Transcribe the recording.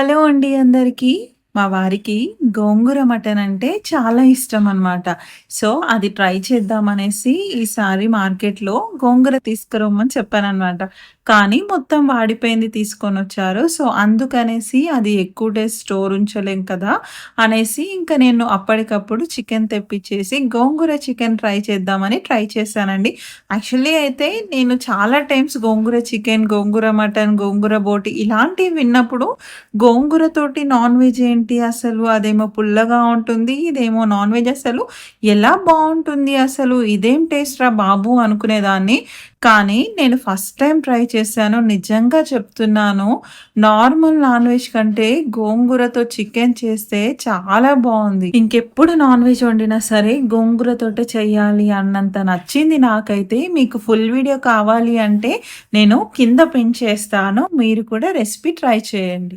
Hello అండి అందరికీ. మా వారికి గోంగూర మటన్ అంటే చాలా ఇష్టమనమాట. సో, అది ట్రై చేద్దామనేసి ఈసారి మార్కెట్‌లో గోంగూర తీసుకురమ్మని చెప్పాననమాట. కానీ మొత్తం వాడిపోయింది తీసుకొనొచ్చారు. సో, అందుకనేసి అది ఎక్కువ డేస్ స్టోర్ ఉంచలేం కదా! అనేసి ఇంక నేను అప్పటికప్పుడు చికెన్ తెప్పిచ్చేసి గోంగూర చికెన్ ట్రై చేద్దామని ట్రై చేశానండి. యాక్చువల్లీ అయితే నేను చాలా టైమ్స్ గోంగూర చికెన్, గోంగూర మటన్, గోంగూర బోటి ఇలాంటివి విన్నప్పుడు గోంగూరతోటి నాన్ వెజ్ ఏంటి అసలు? అదేమో పుల్లగా ఉంటుంది. ఇదేమో నాన్ వెజ్ అసలు ఎలా బావుంటుంది అసలు? ఇదేం టేస్ట్‌రా బాబు! అనుకునేదాన్ని. కానీ నేను ఫస్ట్ టైమ్ ట్రై చేశాను. నిజంగా చెప్తున్నాను. నార్మల్ నాన్ వెజ్ కంటే గోంగూరతో చికెన్ చేస్తే చాలా బావుంది. ఇంకెప్పుడు నాన్ వెజ్ వండినా సరే గోంగూరతోటే చెయ్యాలి అన్నంత నచ్చింది నాకైతే. మీకు ఫుల్ వీడియో కావాలి అంటే నేను కింద పిన్ చేస్తాను. మీరు కూడా రెసిపీ ట్రై చేయండి.